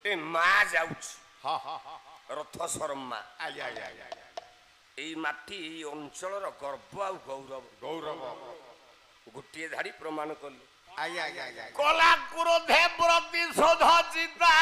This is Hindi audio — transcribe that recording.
गोटे माँ जाउछ हाँ हाँ हाँ रथ शर्मा आया आया आया एई माटी अंचल गर्व आ गौरव गौरव गोटे धाड़ी प्रमाण कलु आया आया आया कला क्रोधे प्रतिशोध चिता